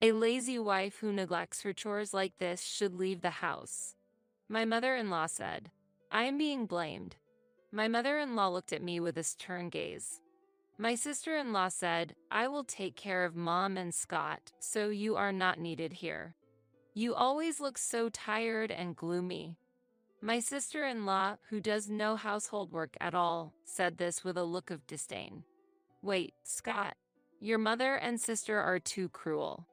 A lazy wife who neglects her chores like this should leave the house. My mother-in-law said. I am being blamed. My mother-in-law looked at me with a stern gaze. My sister-in-law said, I will take care of Mom and Scott, so you are not needed here. You always look so tired and gloomy. My sister-in-law, who does no household work at all, said this with a look of disdain. Wait, Scott. Your mother and sister are too cruel.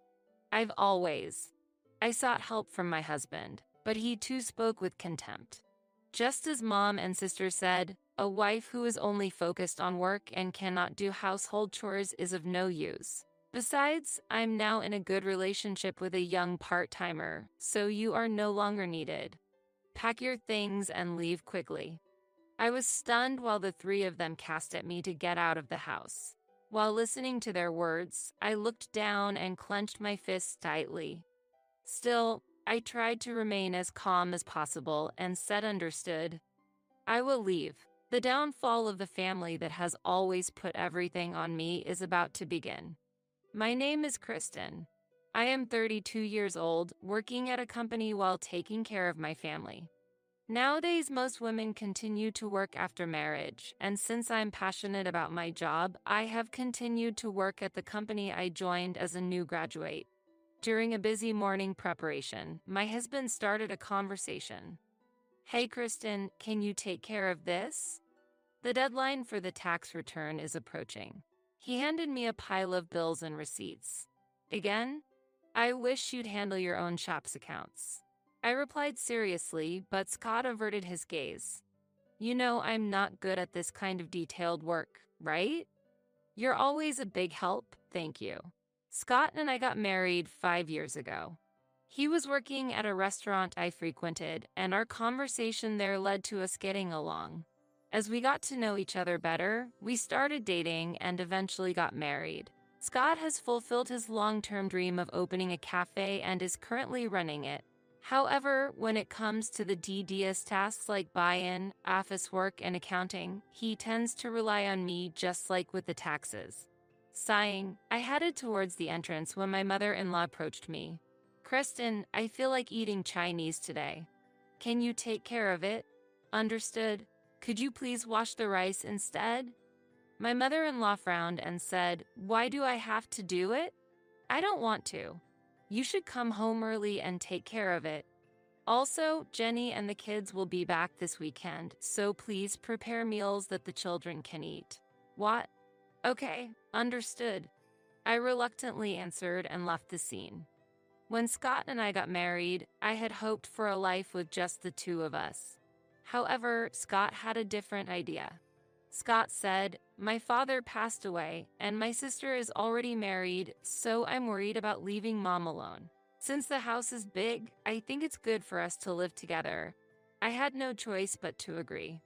I sought help from my husband, but he too spoke with contempt. Just as Mom and sister said, a wife who is only focused on work and cannot do household chores is of no use. Besides, I'm now in a good relationship with a young part-timer, so you are no longer needed. Pack your things and leave quickly. I was stunned while the three of them cast at me to get out of the house. While listening to their words, I looked down and clenched my fists tightly. Still, I tried to remain as calm as possible and said understood. I will leave. The downfall of the family that has always put everything on me is about to begin. My name is Kristen. I am 32 years old, working at a company while taking care of my family. Nowadays, most women continue to work after marriage, and since I'm passionate about my job, I have continued to work at the company I joined as a new graduate. During a busy morning preparation, my husband started a conversation. Hey Kristen, can you take care of this? The deadline for the tax return is approaching. He handed me a pile of bills and receipts. Again? I wish you'd handle your own shop's accounts. I replied seriously, but Scott averted his gaze. You know I'm not good at this kind of detailed work, right? You're always a big help, thank you. Scott and I got married 5 years ago. He was working at a restaurant I frequented, and our conversation there led to us getting along. As we got to know each other better, we started dating and eventually got married. Scott has fulfilled his long-term dream of opening a cafe and is currently running it. However, when it comes to the tedious tasks like buy-in, office work, and accounting, he tends to rely on me just like with the taxes. Sighing, I headed towards the entrance when my mother-in-law approached me. Kristen, I feel like eating Chinese today. Can you take care of it? Understood. Could you please wash the rice instead? My mother-in-law frowned and said, Why do I have to do it? I don't want to. You should come home early and take care of it. Also, Jenny and the kids will be back this weekend, so please prepare meals that the children can eat. What? Okay, understood. I reluctantly answered and left the scene. When Scott and I got married, I had hoped for a life with just the two of us. However, Scott had a different idea. Scott said, My father passed away, and my sister is already married, so I'm worried about leaving Mom alone. Since the house is big, I think it's good for us to live together. I had no choice but to agree.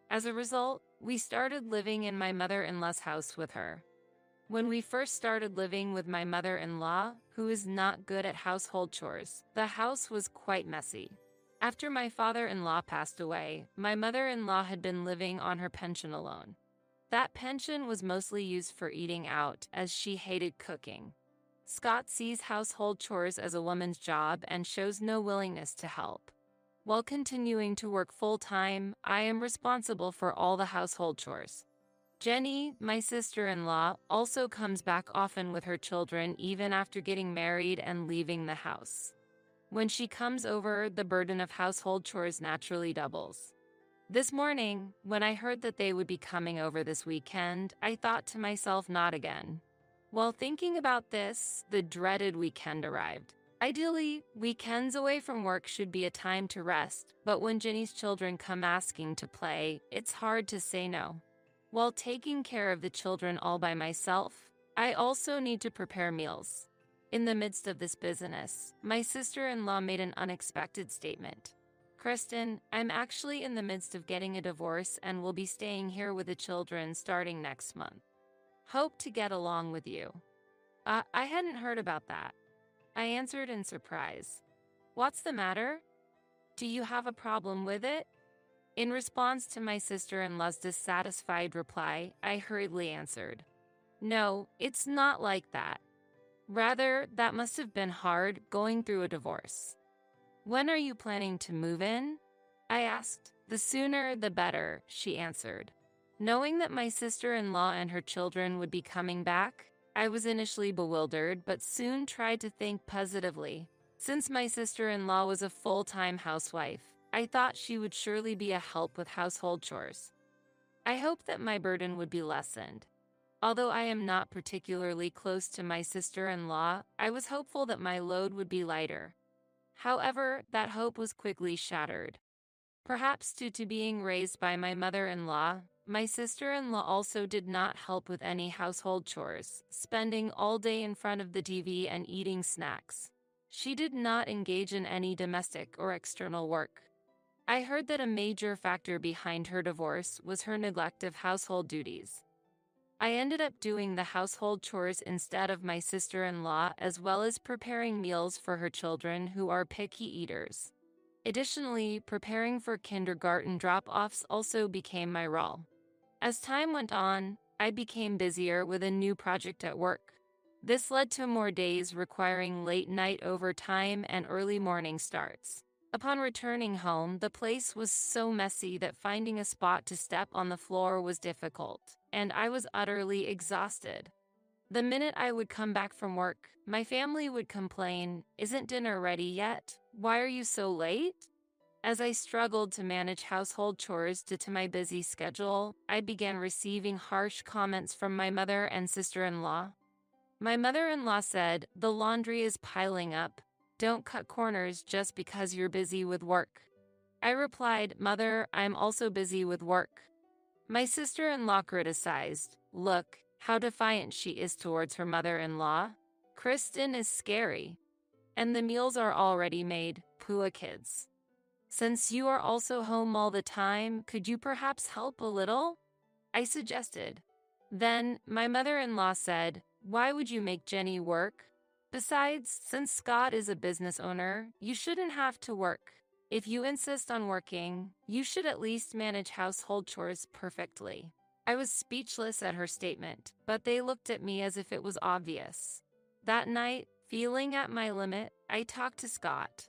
As a result, we started living in my mother-in-law's house with her. When we first started living with my mother-in-law, who is not good at household chores, the house was quite messy. After my father-in-law passed away, my mother-in-law had been living on her pension alone. That pension was mostly used for eating out, as she hated cooking. Scott sees household chores as a woman's job and shows no willingness to help. While continuing to work full-time, I am responsible for all the household chores. Jenny, my sister-in-law, also comes back often with her children even after getting married and leaving the house. When she comes over, the burden of household chores naturally doubles. This morning, when I heard that they would be coming over this weekend, I thought to myself, not again. While thinking about this, the dreaded weekend arrived. Ideally, weekends away from work should be a time to rest, but when Jenny's children come asking to play, it's hard to say no. While taking care of the children all by myself, I also need to prepare meals. In the midst of this business, my sister-in-law made an unexpected statement. Kristen, I'm actually in the midst of getting a divorce and will be staying here with the children starting next month. Hope to get along with you. I hadn't heard about that. I answered in surprise. What's the matter? Do you have a problem with it? In response to my sister-in-law's dissatisfied reply, I hurriedly answered. No, it's not like that. Rather, that must have been hard going through a divorce. When are you planning to move in? I asked. The sooner the better, she answered. Knowing that my sister-in-law and her children would be coming back, I was initially bewildered but soon tried to think positively. Since my sister-in-law was a full-time housewife, I thought she would surely be a help with household chores. I hoped that my burden would be lessened. Although I am not particularly close to my sister-in-law, I was hopeful that my load would be lighter. However, that hope was quickly shattered. Perhaps due to being raised by my mother-in-law, my sister-in-law also did not help with any household chores, spending all day in front of the TV and eating snacks. She did not engage in any domestic or external work. I heard that a major factor behind her divorce was her neglect of household duties. I ended up doing the household chores instead of my sister-in-law, as well as preparing meals for her children who are picky eaters. Additionally, preparing for kindergarten drop-offs also became my role. As time went on, I became busier with a new project at work. This led to more days requiring late-night overtime and early morning starts. Upon returning home, the place was so messy that finding a spot to step on the floor was difficult, and I was utterly exhausted. The minute I would come back from work, my family would complain, "Isn't dinner ready yet? Why are you so late?" As I struggled to manage household chores due to my busy schedule, I began receiving harsh comments from my mother and sister-in-law. My mother-in-law said, "The laundry is piling up. Don't cut corners just because you're busy with work." I replied, "Mother, I'm also busy with work." My sister-in-law criticized, "Look how defiant she is towards her mother-in-law. Kristen is scary. And the meals are already made, poor kids. Since you are also home all the time, could you perhaps help a little?" I suggested. Then, my mother-in-law said, "Why would you make Jenny work? Besides, since Scott is a business owner, you shouldn't have to work. If you insist on working, you should at least manage household chores perfectly." I was speechless at her statement, but they looked at me as if it was obvious. That night, feeling at my limit, I talked to Scott.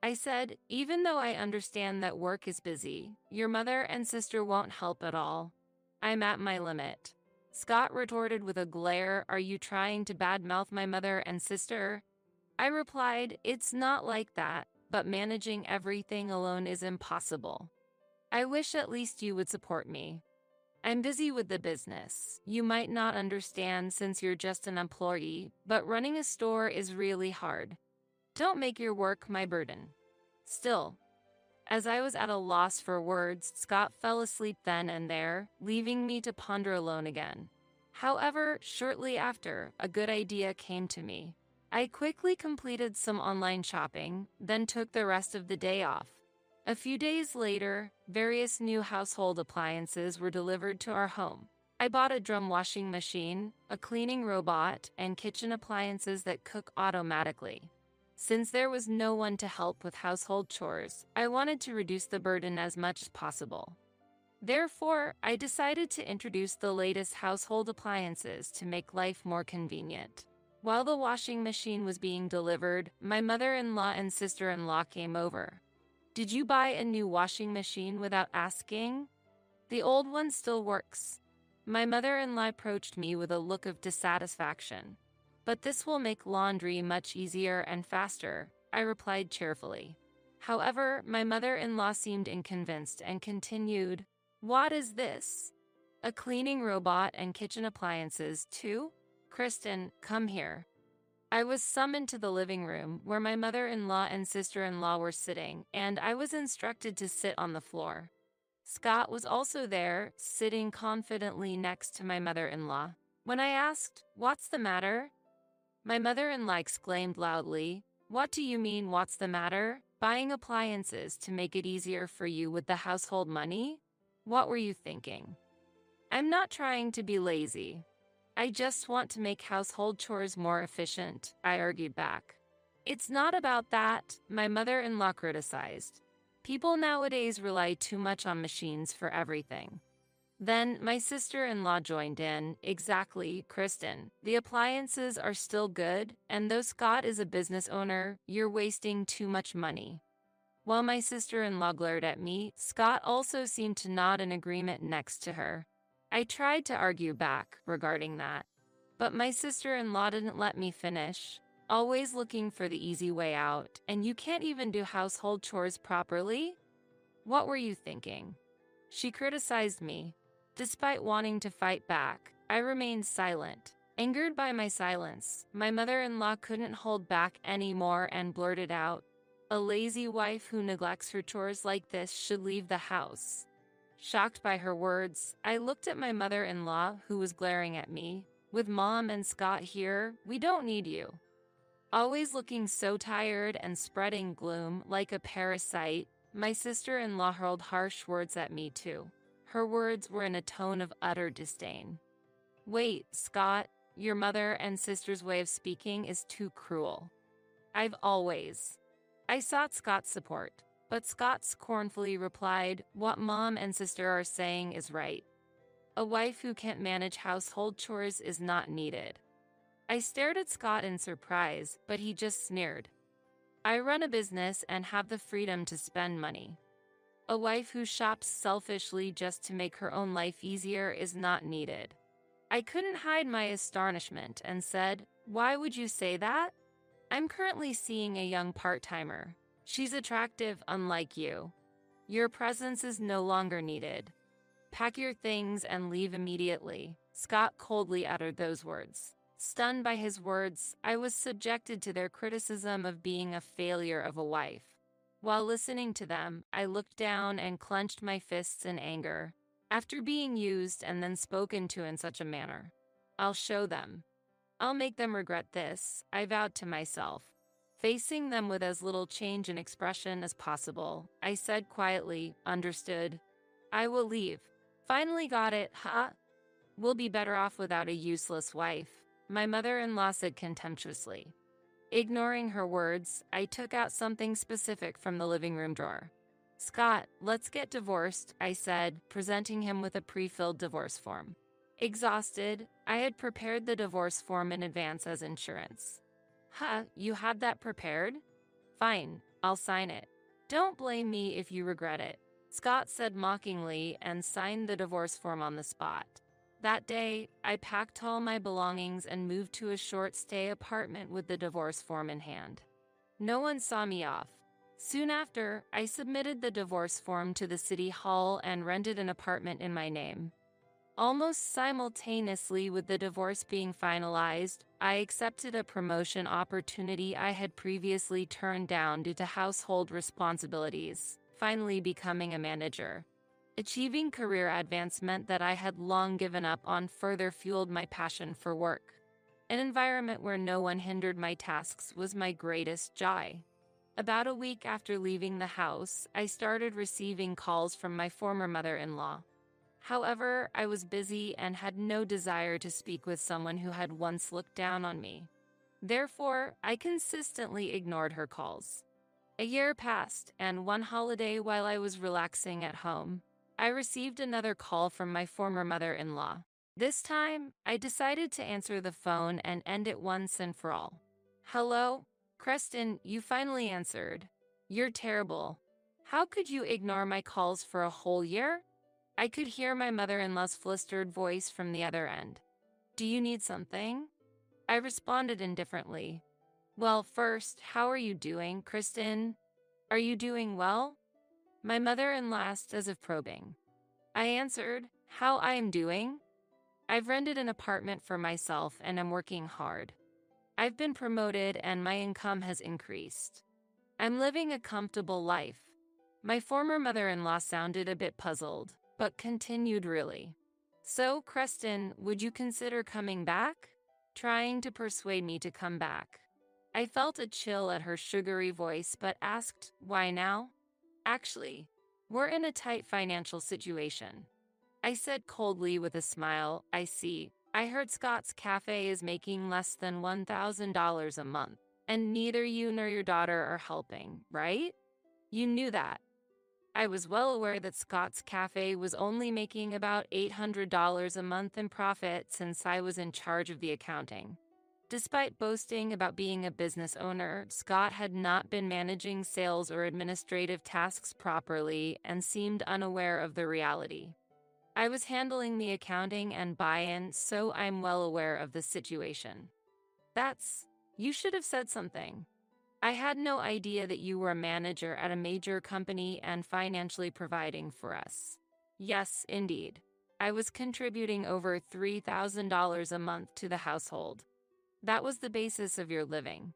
I said, "Even though I understand that work is busy, your mother and sister won't help at all. I'm at my limit." Scott retorted with a glare, "Are you trying to badmouth my mother and sister?" I replied, "It's not like that, but managing everything alone is impossible. I wish at least you would support me. I'm busy with the business. You might not understand since you're just an employee, but running a store is really hard. Don't make your work my burden." Still, as I was at a loss for words, Scott fell asleep then and there, leaving me to ponder alone again. However, shortly after, a good idea came to me. I quickly completed some online shopping, then took the rest of the day off. A few days later, various new household appliances were delivered to our home. I bought a drum washing machine, a cleaning robot, and kitchen appliances that cook automatically. Since there was no one to help with household chores, I wanted to reduce the burden as much as possible. Therefore, I decided to introduce the latest household appliances to make life more convenient. While the washing machine was being delivered, my mother-in-law and sister-in-law came over. "Did you buy a new washing machine without asking?" "The old one still works." My mother-in-law approached me with a look of dissatisfaction. "But this will make laundry much easier and faster," I replied cheerfully. However, my mother-in-law seemed unconvinced and continued, "What is this? A cleaning robot and kitchen appliances too? Kristen, come here." I was summoned to the living room where my mother-in-law and sister-in-law were sitting, and I was instructed to sit on the floor. Scott was also there, sitting confidently next to my mother-in-law. When I asked, "What's the matter?" my mother-in-law exclaimed loudly, "What do you mean, what's the matter? Buying appliances to make it easier for you with the household money? What were you thinking?" "I'm not trying to be lazy. I just want to make household chores more efficient," I argued back. "It's not about that," my mother-in-law criticized. "People nowadays rely too much on machines for everything." Then my sister-in-law joined in. Exactly, Kristen. The appliances are still good, and though Scott is a business owner, you're wasting too much money. While my sister-in-law glared at me, Scott also seemed to nod in agreement next to her. I tried to argue back regarding that, but my sister-in-law didn't let me finish, always looking for the easy way out, and you can't even do household chores properly? What were you thinking? She criticized me. Despite wanting to fight back, I remained silent. Angered by my silence, my mother-in-law couldn't hold back anymore and blurted out, "A lazy wife who neglects her chores like this should leave the house." Shocked by her words, I looked at my mother-in-law, who was glaring at me. "With Mom and Scott here, we don't need you." Always looking so tired and spreading gloom like a parasite, my sister-in-law hurled harsh words at me too. Her words were in a tone of utter disdain. "Wait, Scott, your mother and sister's way of speaking is too cruel. I've always." I sought Scott's support, but Scott scornfully replied, "What Mom and sister are saying is right. A wife who can't manage household chores is not needed." I stared at Scott in surprise, but he just sneered. "I run a business and have the freedom to spend money. A wife who shops selfishly just to make her own life easier is not needed." I couldn't hide my astonishment and said, "Why would you say that? I'm currently seeing a young part-timer. She's attractive, unlike you. Your presence is no longer needed. Pack your things and leave immediately." Scott coldly uttered those words. Stunned by his words, I was subjected to their criticism of being a failure of a wife. While listening to them, I looked down and clenched my fists in anger. After being used and then spoken to in such a manner, I'll show them. I'll make them regret this, I vowed to myself. Facing them with as little change in expression as possible, I said quietly, "Understood. I will leave." "Finally got it, huh? We'll be better off without a useless wife," my mother-in-law said contemptuously. Ignoring her words, I took out something specific from the living room drawer. "Scott, let's get divorced," I said, presenting him with a pre-filled divorce form. Exhausted, I had prepared the divorce form in advance as insurance. "Huh, you had that prepared? Fine, I'll sign it. Don't blame me if you regret it," Scott said mockingly and signed the divorce form on the spot. That day, I packed all my belongings and moved to a short-stay apartment with the divorce form in hand. No one saw me off. Soon after, I submitted the divorce form to the city hall and rented an apartment in my name. Almost simultaneously with the divorce being finalized, I accepted a promotion opportunity I had previously turned down due to household responsibilities, finally becoming a manager. Achieving career advancement that I had long given up on further fueled my passion for work. An environment where no one hindered my tasks was my greatest joy. About a week after leaving the house, I started receiving calls from my former mother-in-law. However, I was busy and had no desire to speak with someone who had once looked down on me. Therefore, I consistently ignored her calls. A year passed, and one holiday while I was relaxing at home, I received another call from my former mother-in-law. This time, I decided to answer the phone and end it once and for all. "Hello? Kristen, you finally answered. You're terrible. How could you ignore my calls for a whole year?" I could hear my mother-in-law's flustered voice from the other end. "Do you need something?" I responded indifferently. "Well, first, how are you doing, Kristen? Are you doing well?" My mother-in-law asked as if probing. I answered, "How I am doing? I've rented an apartment for myself and am working hard. I've been promoted and my income has increased. I'm living a comfortable life." My former mother-in-law sounded a bit puzzled, but continued really. "So, Kristen, would you consider coming back?" Trying to persuade me to come back. I felt a chill at her sugary voice but asked, "Why now?" "Actually, we're in a tight financial situation," I said coldly with a smile. "I see. I heard Scott's Cafe is making less than $1,000 a month, and neither you nor your daughter are helping, right? You knew that." I was well aware that Scott's Cafe was only making about $800 a month in profit since I was in charge of the accounting. Despite boasting about being a business owner, Scott had not been managing sales or administrative tasks properly and seemed unaware of the reality. I was handling the accounting and buy-in, so I'm well aware of the situation. You should have said something. I had no idea that you were a manager at a major company and financially providing for us. Yes, indeed. I was contributing over $3,000 a month to the household. That was the basis of your living.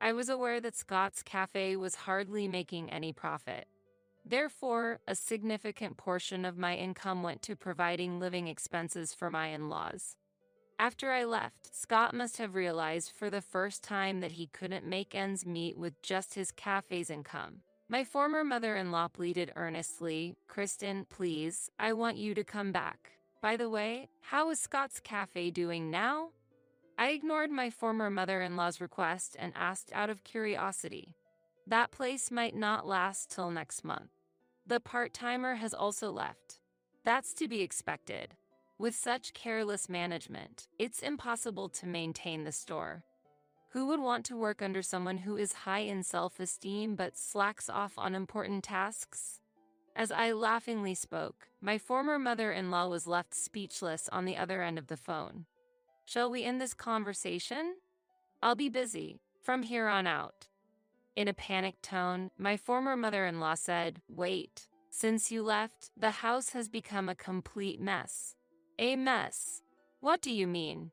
I was aware that Scott's Cafe was hardly making any profit. Therefore, a significant portion of my income went to providing living expenses for my in-laws. After I left, Scott must have realized for the first time that he couldn't make ends meet with just his cafe's income. My former mother-in-law pleaded earnestly, "Kristen, please, I want you to come back. By the way, how is Scott's Cafe doing now?" I ignored my former mother-in-law's request and asked out of curiosity. "That place might not last till next month. The part-timer has also left." "That's to be expected. With such careless management, it's impossible to maintain the store. Who would want to work under someone who is high in self-esteem but slacks off on important tasks?" As I laughingly spoke, my former mother-in-law was left speechless on the other end of the phone. "Shall we end this conversation? I'll be busy from here on out." In a panicked tone, my former mother-in-law said, "Wait. Since you left, the house has become a complete mess." "A mess? What do you mean?"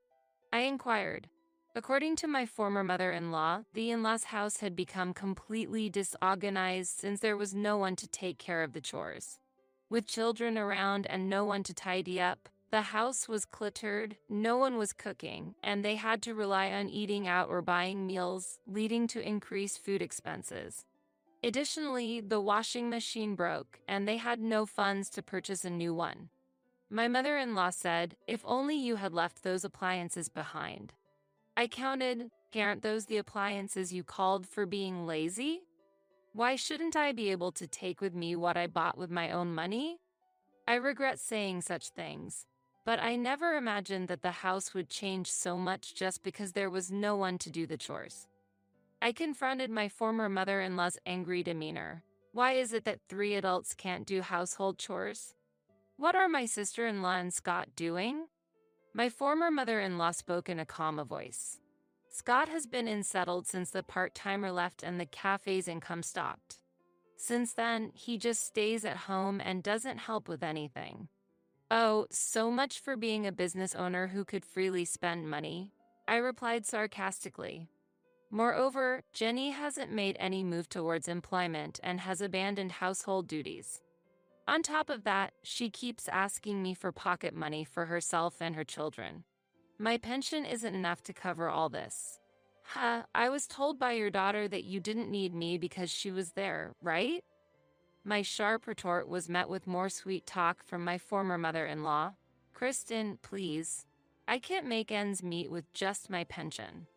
I inquired. According to my former mother-in-law, the in-laws' house had become completely disorganized since there was no one to take care of the chores. With children around and no one to tidy up, the house was cluttered, no one was cooking, and they had to rely on eating out or buying meals, leading to increased food expenses. Additionally, the washing machine broke, and they had no funds to purchase a new one. My mother-in-law said, "If only you had left those appliances behind." I counted, "Aren't those the appliances you called for being lazy? Why shouldn't I be able to take with me what I bought with my own money?" I regret saying such things, but I never imagined that the house would change so much just because there was no one to do the chores. I confronted my former mother-in-law's angry demeanor. "Why is it that 3 adults can't do household chores? What are my sister-in-law and Scott doing?" My former mother-in-law spoke in a calm voice. "Scott has been unsettled since the part-timer left and the cafe's income stopped. Since then, he just stays at home and doesn't help with anything." "Oh, so much for being a business owner who could freely spend money," I replied sarcastically. "Moreover, Jenny hasn't made any move towards employment and has abandoned household duties. On top of that, she keeps asking me for pocket money for herself and her children. My pension isn't enough to cover all this." I was told by your daughter that you didn't need me because she was there, right?" My sharp retort was met with more sweet talk from my former mother-in-law. "Kristen, please. I can't make ends meet with just my pension.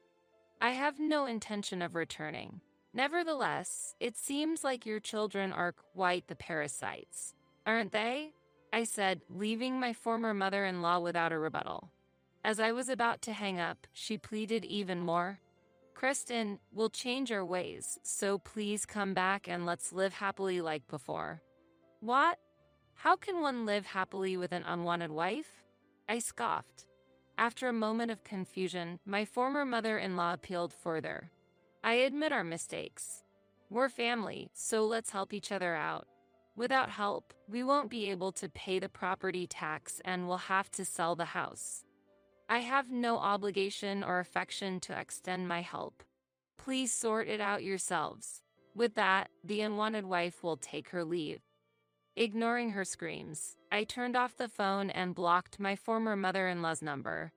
I have no intention of returning. Nevertheless, it seems like your children are quite the parasites, aren't they?" I said, leaving my former mother-in-law without a rebuttal. As I was about to hang up, she pleaded even more. "Kristen, we'll change our ways, so please come back and let's live happily like before." "What? How can one live happily with an unwanted wife?" I scoffed. After a moment of confusion, my former mother-in-law appealed further. "I admit our mistakes. We're family, so let's help each other out. Without help, we won't be able to pay the property tax and we'll have to sell the house. I have no obligation or affection to extend my help. Please sort it out yourselves." With that, the unwanted wife will take her leave. Ignoring her screams, I turned off the phone and blocked my former mother-in-law's number.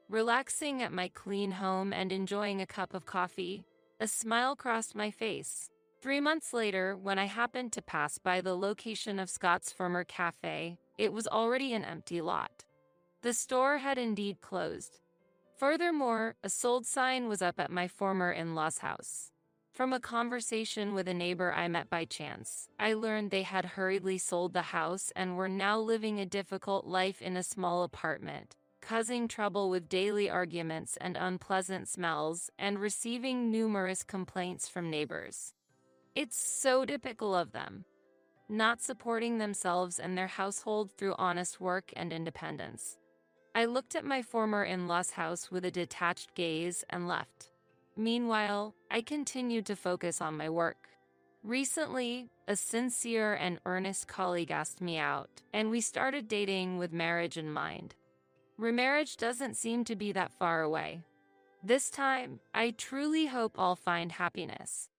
Relaxing at my clean home and enjoying a cup of coffee, a smile crossed my face. 3 months later, when I happened to pass by the location of Scott's former cafe, it was already an empty lot. The store had indeed closed. Furthermore, a sold sign was up at my former in-law's house. From a conversation with a neighbor I met by chance, I learned they had hurriedly sold the house and were now living a difficult life in a small apartment, causing trouble with daily arguments and unpleasant smells, and receiving numerous complaints from neighbors. It's so typical of them, not supporting themselves and their household through honest work and independence. I looked at my former in-laws' house with a detached gaze and left. Meanwhile, I continued to focus on my work. Recently, a sincere and earnest colleague asked me out, and we started dating with marriage in mind. Remarriage doesn't seem to be that far away. This time, I truly hope I'll find happiness.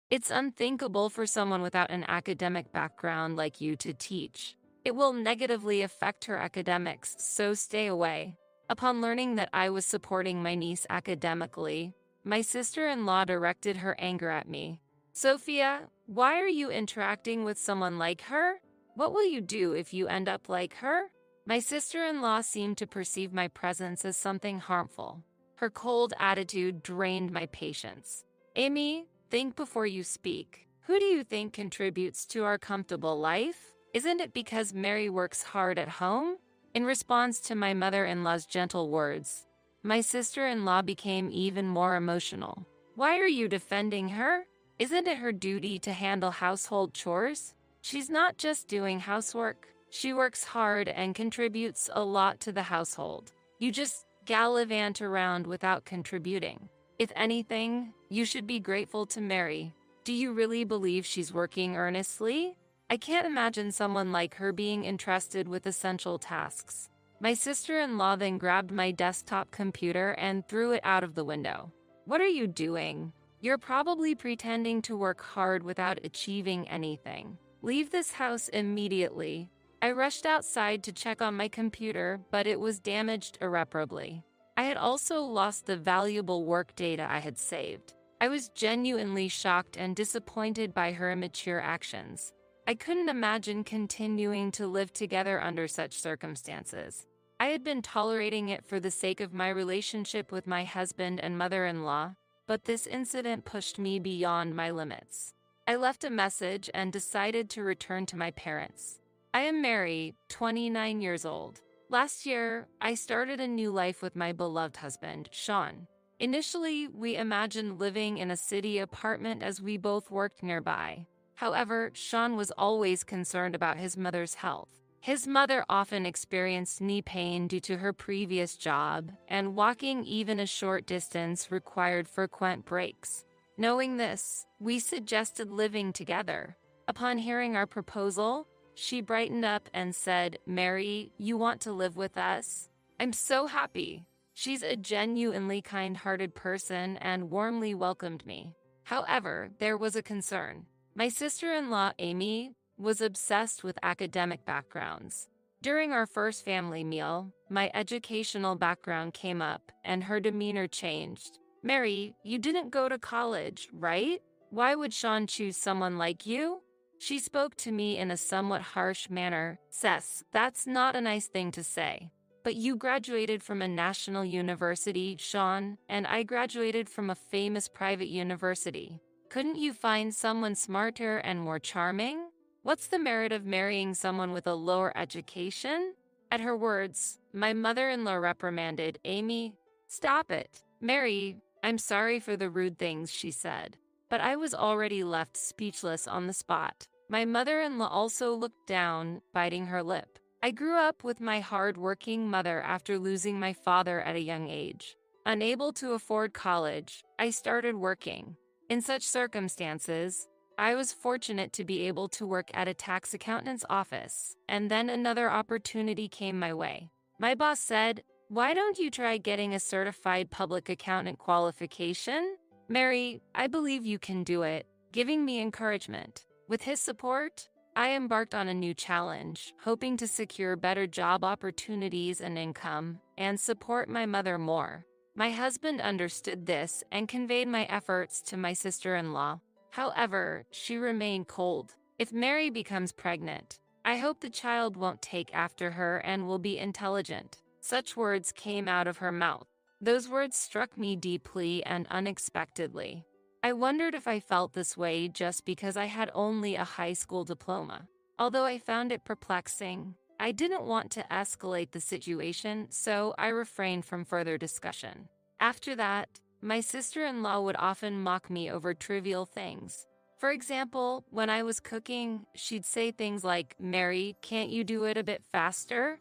It's unthinkable for someone without an academic background like you to teach. It will negatively affect her academics, so stay away. Upon learning that I was supporting my niece academically, my sister-in-law directed her anger at me. Sophia, why are you interacting with someone like her? What will you do if you end up like her? My sister-in-law seemed to perceive my presence as something harmful. Her cold attitude drained my patience. Amy, think before you speak. Who do you think contributes to our comfortable life? Isn't it because Mary works hard at home? In response to my mother-in-law's gentle words, my sister-in-law became even more emotional. Why are you defending her? Isn't it her duty to handle household chores? She's not just doing housework. She works hard and contributes a lot to the household. You just gallivant around without contributing. If anything, you should be grateful to Mary. Do you really believe she's working earnestly? I can't imagine someone like her being entrusted with essential tasks. My sister-in-law then grabbed my desktop computer and threw it out of the window. What are you doing? You're probably pretending to work hard without achieving anything. Leave this house immediately. I rushed outside to check on my computer, but it was damaged irreparably. I had also lost the valuable work data I had saved. I was genuinely shocked and disappointed by her immature actions. I couldn't imagine continuing to live together under such circumstances. I had been tolerating it for the sake of my relationship with my husband and mother-in-law, but this incident pushed me beyond my limits. I left a message and decided to return to my parents. I am Mary, 29 years old. Last year, I started a new life with my beloved husband, Sean. Initially, we imagined living in a city apartment as we both worked nearby. However, Sean was always concerned about his mother's health. His mother often experienced knee pain due to her previous job, and walking even a short distance required frequent breaks. Knowing this, we suggested living together. Upon hearing our proposal, she brightened up and said, "Mary, you want to live with us?" I'm so happy. She's a genuinely kind-hearted person and warmly welcomed me. However, there was a concern. My sister-in-law, Amy, was obsessed with academic backgrounds. During our first family meal, my educational background came up and her demeanor changed. "Mary, you didn't go to college, right? Why would Sean choose someone like you?" She spoke to me in a somewhat harsh manner. "Cess, that's not a nice thing to say. But you graduated from a national university, Sean, and I graduated from a famous private university. Couldn't you find someone smarter and more charming? What's the merit of marrying someone with a lower education?" At her words, my mother-in-law reprimanded, "Amy, stop it." "Mary, I'm sorry for the rude things," she said. But I was already left speechless on the spot. My mother-in-law also looked down, biting her lip. I grew up with my hard-working mother after losing my father at a young age. Unable to afford college, I started working. In such circumstances, I was fortunate to be able to work at a tax accountant's office, and then another opportunity came my way. My boss said, "Why don't you try getting a certified public accountant qualification? Mary, I believe you can do it," giving me encouragement. With his support, I embarked on a new challenge, hoping to secure better job opportunities and income, and support my mother more. My husband understood this and conveyed my efforts to my sister-in-law. However, she remained cold. "If Mary becomes pregnant, I hope the child won't take after her and will be intelligent." Such words came out of her mouth. Those words struck me deeply and unexpectedly. I wondered if I felt this way just because I had only a high school diploma. Although I found it perplexing, I didn't want to escalate the situation, so I refrained from further discussion. After that, my sister-in-law would often mock me over trivial things. For example, when I was cooking, she'd say things like, "Mary, can't you do it a bit faster?"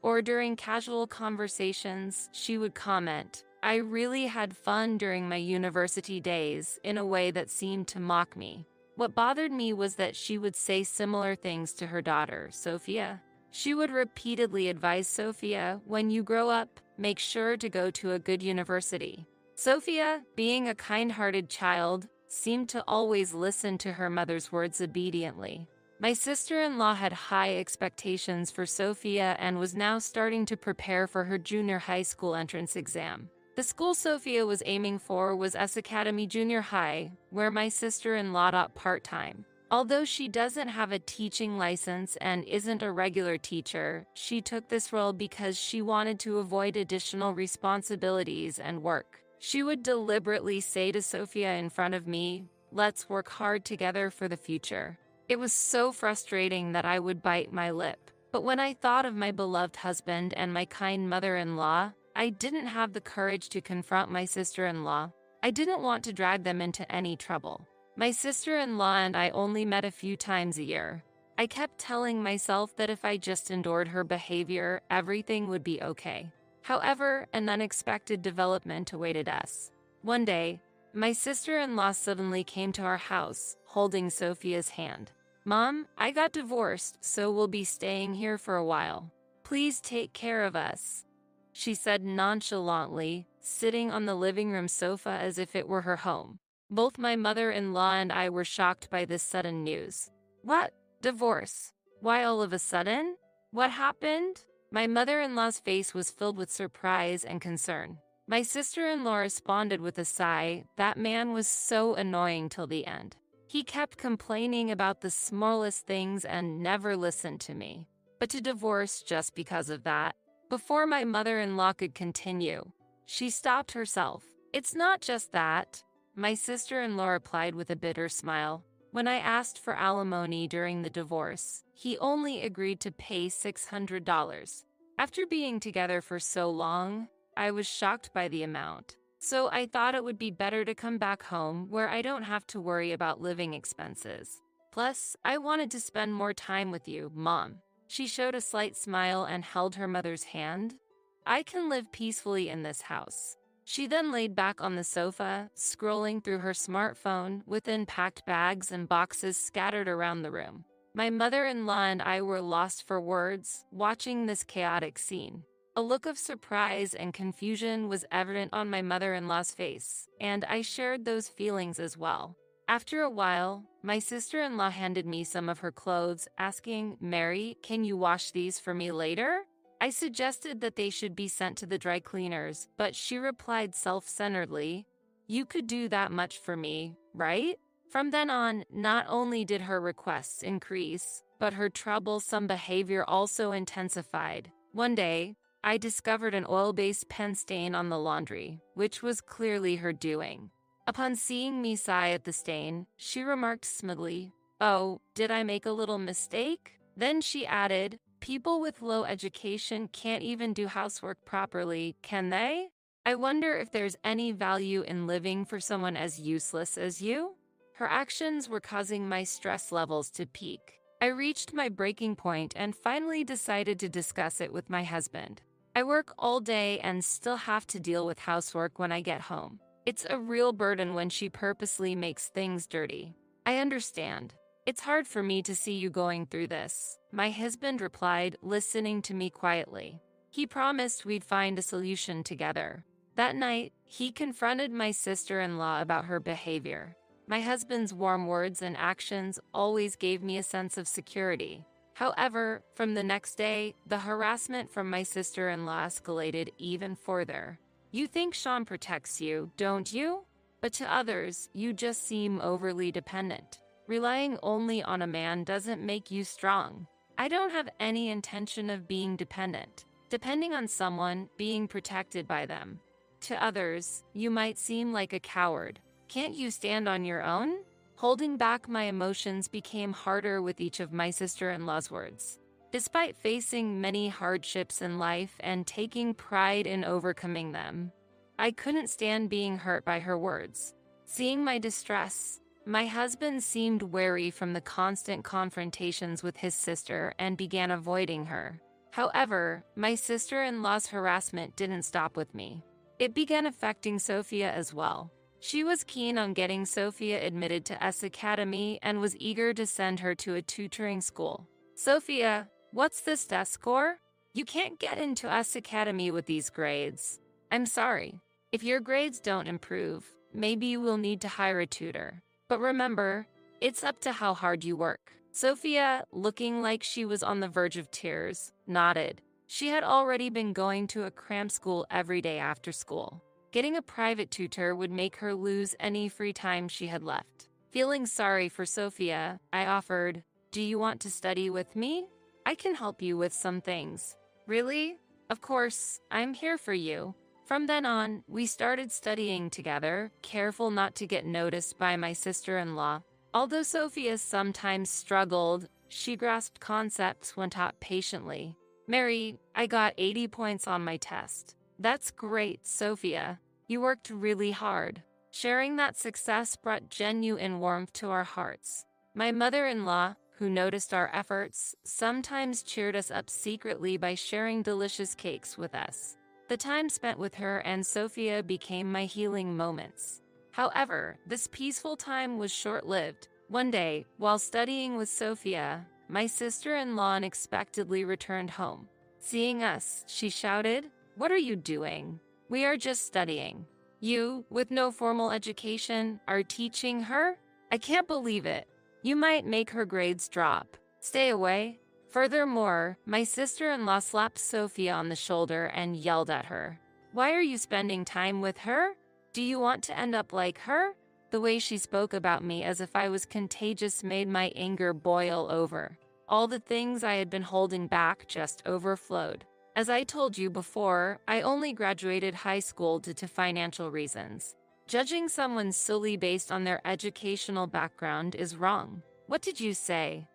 Or during casual conversations, she would comment, "I really had fun during my university days," in a way that seemed to mock me. What bothered me was that she would say similar things to her daughter, Sophia. She would repeatedly advise Sophia, "When you grow up, make sure to go to a good university." Sophia, being a kind-hearted child, seemed to always listen to her mother's words obediently. My sister-in-law had high expectations for Sophia and was now starting to prepare for her junior high school entrance exam. The school Sophia was aiming for was S Academy Junior High, where my sister-in-law taught part-time. Although she doesn't have a teaching license and isn't a regular teacher, she took this role because she wanted to avoid additional responsibilities and work. She would deliberately say to Sophia in front of me, "Let's work hard together for the future." It was so frustrating that I would bite my lip. But when I thought of my beloved husband and my kind mother-in-law, I didn't have the courage to confront my sister-in-law. I didn't want to drag them into any trouble. My sister-in-law and I only met a few times a year. I kept telling myself that if I just endured her behavior, everything would be okay. However, an unexpected development awaited us. One day, my sister-in-law suddenly came to our house, holding Sophia's hand. "Mom, I got divorced, so we'll be staying here for a while. Please take care of us," she said nonchalantly, sitting on the living room sofa as if it were her home. Both my mother-in-law and I were shocked by this sudden news. "What? Divorce? Why all of a sudden? What happened?" My mother-in-law's face was filled with surprise and concern. My sister-in-law responded with a sigh. "That man was so annoying till the end. He kept complaining about the smallest things and never listened to me. But to divorce just because of that?" Before my mother-in-law could continue, she stopped herself. "It's not just that," my sister-in-law replied with a bitter smile. "When I asked for alimony during the divorce, he only agreed to pay $600. After being together for so long, I was shocked by the amount. So I thought it would be better to come back home where I don't have to worry about living expenses. Plus, I wanted to spend more time with you, Mom." She showed a slight smile and held her mother's hand. "I can live peacefully in this house." She then laid back on the sofa, scrolling through her smartphone with unpacked bags and boxes scattered around the room. My mother-in-law and I were lost for words, watching this chaotic scene. A look of surprise and confusion was evident on my mother-in-law's face, and I shared those feelings as well. After a while, my sister-in-law handed me some of her clothes, asking, "Mary, can you wash these for me later?" I suggested that they should be sent to the dry cleaners, but she replied self-centeredly, "You could do that much for me, right?" From then on, not only did her requests increase, but her troublesome behavior also intensified. One day, I discovered an oil-based pen stain on the laundry, which was clearly her doing. Upon seeing me sigh at the stain, she remarked smugly, "Oh, did I make a little mistake?" Then she added, "People with low education can't even do housework properly, can they? I wonder if there's any value in living for someone as useless as you?" Her actions were causing my stress levels to peak. I reached my breaking point and finally decided to discuss it with my husband. "I work all day and still have to deal with housework when I get home. It's a real burden when she purposely makes things dirty. I understand. It's hard for me to see you going through this," my husband replied, listening to me quietly. He promised we'd find a solution together. That night, he confronted my sister-in-law about her behavior. My husband's warm words and actions always gave me a sense of security. However, from the next day, the harassment from my sister-in-law escalated even further. "You think Sean protects you, don't you? But to others, you just seem overly dependent. Relying only on a man doesn't make you strong." I don't have any intention of being dependent. Depending on someone, being protected by them. To others, you might seem like a coward. Can't you stand on your own? Holding back my emotions became harder with each of my sister-in-law's words. Despite facing many hardships in life and taking pride in overcoming them, I couldn't stand being hurt by her words. Seeing my distress, my husband seemed wary from the constant confrontations with his sister and began avoiding her. However, my sister-in-law's harassment didn't stop with me. It began affecting Sophia as well. She was keen on getting Sophia admitted to S Academy and was eager to send her to a tutoring school. Sophia, what's this test score? You can't get into S Academy with these grades. I'm sorry. If your grades don't improve, maybe you will need to hire a tutor. But remember, it's up to how hard you work. Sophia, looking like she was on the verge of tears, nodded. She had already been going to a cram school every day after school. Getting a private tutor would make her lose any free time she had left. Feeling sorry for Sophia, I offered, "Do you want to study with me? I can help you with some things." "Really? Of course, I'm here for you." From then on, we started studying together, careful not to get noticed by my sister-in-law. Although Sophia sometimes struggled, she grasped concepts when taught patiently. "Mary, I got 80 points on my test." "That's great, Sophia. You worked really hard." Sharing that success brought genuine warmth to our hearts. My mother-in-law, who noticed our efforts, sometimes cheered us up secretly by sharing delicious cakes with us. The time spent with her and Sophia became my healing moments. However, this peaceful time was short-lived. One day, while studying with Sophia, my sister-in-law unexpectedly returned home. Seeing us, she shouted, "What are you doing?" "We are just studying." "You, with no formal education, are teaching her? I can't believe it. You might make her grades drop. Stay away." Furthermore, my sister-in-law slapped Sophia on the shoulder and yelled at her. "Why are you spending time with her? Do you want to end up like her?" The way she spoke about me as if I was contagious made my anger boil over. All the things I had been holding back just overflowed. As I told you before, I only graduated high school due to financial reasons. Judging someone solely based on their educational background is wrong. "What did you say?"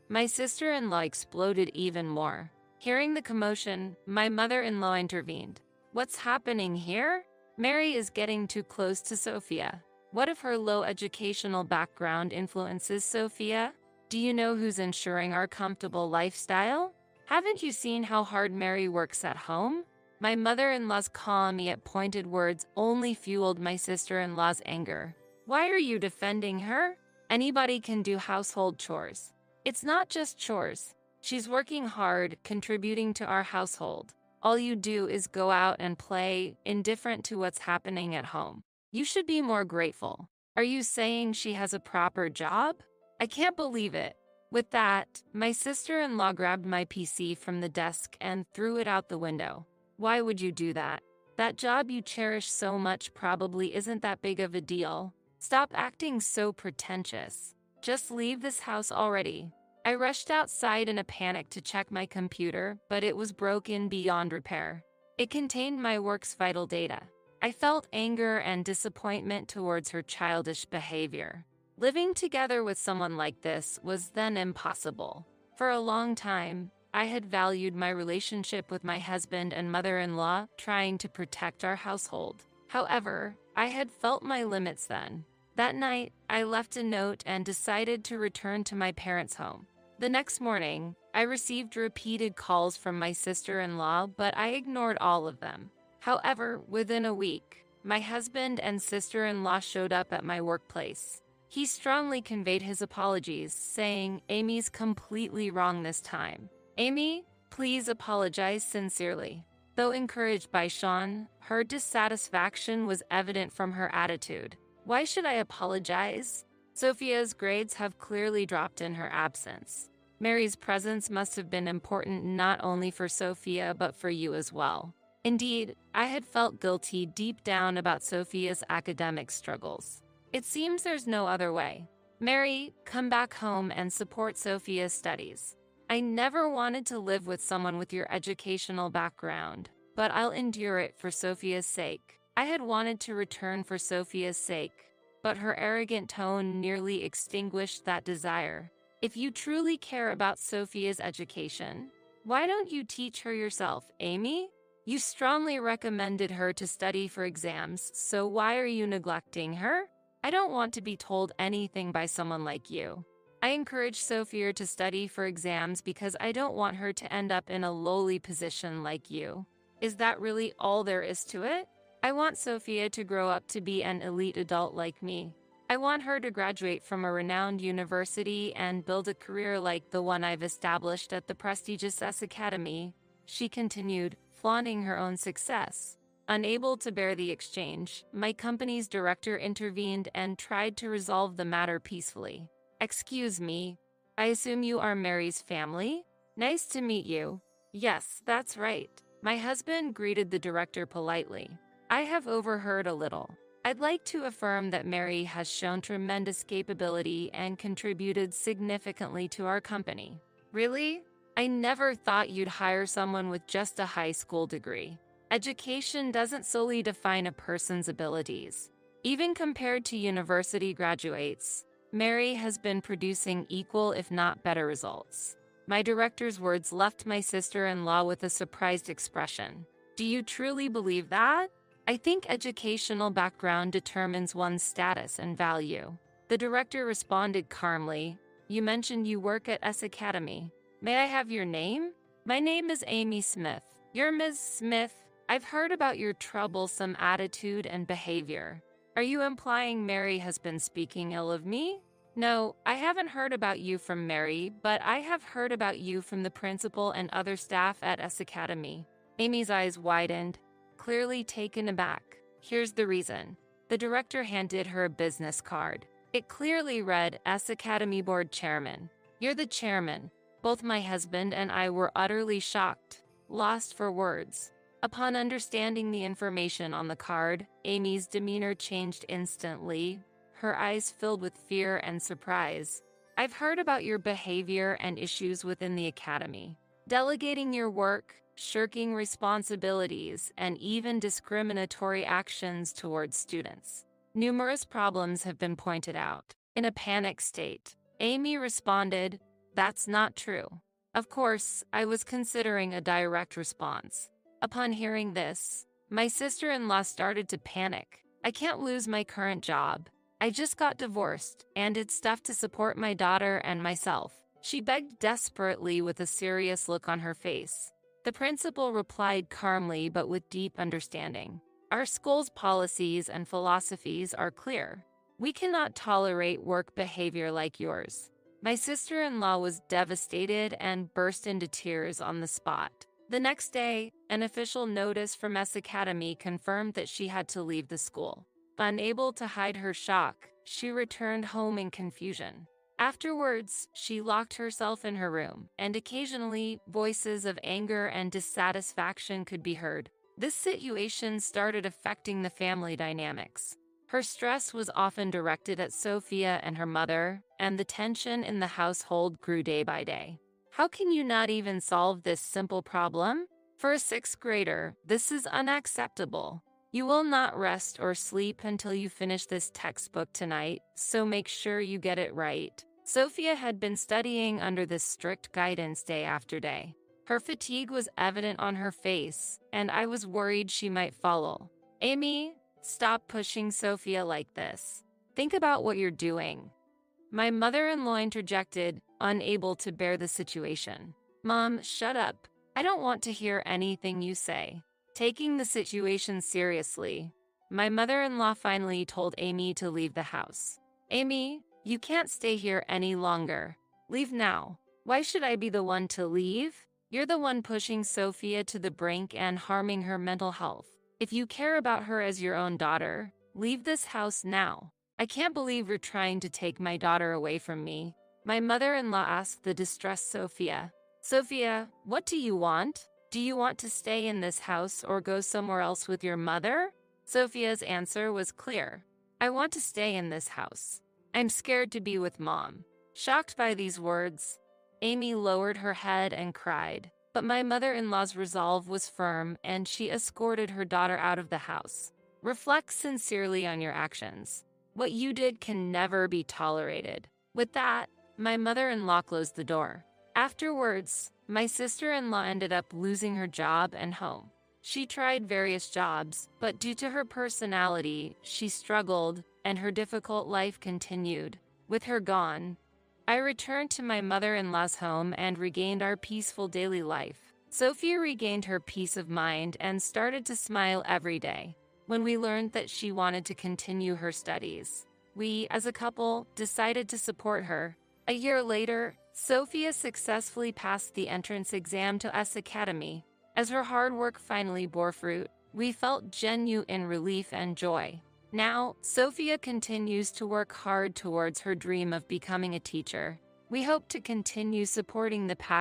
My sister-in-law exploded even more. Hearing the commotion, my mother-in-law intervened. "What's happening here? Mary is getting too close to Sophia. What if her low educational background influences Sophia? Do you know who's ensuring our comfortable lifestyle? Haven't you seen how hard Mary works at home?" My mother-in-law's calm yet pointed words only fueled my sister-in-law's anger. "Why are you defending her? Anybody can do household chores. It's not just chores. She's working hard, contributing to our household. All you do is go out and play, indifferent to what's happening at home. You should be more grateful. Are you saying she has a proper job? I can't believe it." With that, my sister-in-law grabbed my PC from the desk and threw it out the window. "Why would you do that? That job you cherish so much probably isn't that big of a deal. Stop acting so pretentious. Just leave this house already." I rushed outside in a panic to check my computer, but it was broken beyond repair. It contained my work's vital data. I felt anger and disappointment towards her childish behavior. Living together with someone like this was then impossible. For a long time, I had valued my relationship with my husband and mother-in-law, trying to protect our household. However, I had felt my limits then. That night, I left a note and decided to return to my parents' home. The next morning, I received repeated calls from my sister-in-law, but I ignored all of them. However, within a week, my husband and sister-in-law showed up at my workplace. He strongly conveyed his apologies, saying, "Amy's completely wrong this time. Amy, please apologize sincerely." Though encouraged by Sean, her dissatisfaction was evident from her attitude. "Why should I apologize? Sophia's grades have clearly dropped in her absence. Mary's presence must have been important not only for Sophia but for you as well." Indeed, I had felt guilty deep down about Sophia's academic struggles. It seems there's no other way. "Mary, come back home and support Sophia's studies. I never wanted to live with someone with your educational background, but I'll endure it for Sophia's sake." I had wanted to return for Sophia's sake, but her arrogant tone nearly extinguished that desire. If you truly care about Sophia's education, why don't you teach her yourself, Amy? You strongly recommended her to study for exams, so why are you neglecting her? I don't want to be told anything by someone like you. I encourage Sophia to study for exams because I don't want her to end up in a lowly position like you. Is that really all there is to it? I want Sophia to grow up to be an elite adult like me. I want her to graduate from a renowned university and build a career like the one I've established at the prestigious S Academy, she continued, flaunting her own success. Unable to bear the exchange, my company's director intervened and tried to resolve the matter peacefully. Excuse me, I assume you are Mary's family? Nice to meet you. Yes, that's right. My husband greeted the director politely. I have overheard a little. I'd like to affirm that Mary has shown tremendous capability and contributed significantly to our company. Really? I never thought you'd hire someone with just a high school degree. Education doesn't solely define a person's abilities. Even compared to university graduates, Mary has been producing equal if not better results. My director's words left my sister-in-law with a surprised expression. Do you truly believe that? I think educational background determines one's status and value. The director responded calmly. You mentioned you work at S Academy. May I have your name? My name is Amy Smith. You're Ms. Smith. I've heard about your troublesome attitude and behavior. Are you implying Mary has been speaking ill of me? No, I haven't heard about you from Mary, but I have heard about you from the principal and other staff at S Academy. Amy's eyes widened, clearly taken aback. Here's the reason. The director handed her a business card. It clearly read S Academy Board Chairman. You're the chairman. Both my husband and I were utterly shocked, lost for words. Upon understanding the information on the card, Amy's demeanor changed instantly, her eyes filled with fear and surprise. I've heard about your behavior and issues within the academy. Delegating your work, shirking responsibilities, and even discriminatory actions towards students. Numerous problems have been pointed out. In a panic state, Amy responded, "That's not true." Of course, I was considering a direct response. Upon hearing this, my sister-in-law started to panic. I can't lose my current job. I just got divorced, and it's stuff to support my daughter and myself. She begged desperately with a serious look on her face. The principal replied calmly but with deep understanding. Our school's policies and philosophies are clear. We cannot tolerate work behavior like yours. My sister-in-law was devastated and burst into tears on the spot. The next day, an official notice from S Academy confirmed that she had to leave the school. Unable to hide her shock, she returned home in confusion. Afterwards, she locked herself in her room, and occasionally, voices of anger and dissatisfaction could be heard. This situation started affecting the family dynamics. Her stress was often directed at Sophia and her mother, and the tension in the household grew day by day. How can you not even solve this simple problem? For a sixth grader, this is unacceptable. You will not rest or sleep until you finish this textbook tonight, so make sure you get it right. Sophia had been studying under this strict guidance day after day. Her fatigue was evident on her face, and I was worried she might fall. Amy, stop pushing Sophia like this. Think about what you're doing. My mother-in-law interjected, unable to bear the situation. Mom, shut up. I don't want to hear anything you say. Taking the situation seriously, my mother-in-law finally told Amy to leave the house. Amy, you can't stay here any longer. Leave now. Why should I be the one to leave? You're the one pushing Sophia to the brink and harming her mental health. If you care about her as your own daughter, leave this house now. I can't believe you're trying to take my daughter away from me. My mother-in-law asked the distressed Sophia. Sophia, what do you want? Do you want to stay in this house or go somewhere else with your mother? Sophia's answer was clear. I want to stay in this house. I'm scared to be with Mom. Shocked by these words, Amy lowered her head and cried. But my mother-in-law's resolve was firm, and she escorted her daughter out of the house. Reflect sincerely on your actions. What you did can never be tolerated." With that, my mother-in-law closed the door. Afterwards, my sister-in-law ended up losing her job and home. She tried various jobs, but due to her personality, she struggled, and her difficult life continued. With her gone, I returned to my mother-in-law's home and regained our peaceful daily life. Sophia regained her peace of mind and started to smile every day. When we learned that she wanted to continue her studies, we, as a couple, decided to support her. A year later, Sophia successfully passed the entrance exam to S Academy. As her hard work finally bore fruit, we felt genuine relief and joy. Now, Sophia continues to work hard towards her dream of becoming a teacher. We hope to continue supporting the path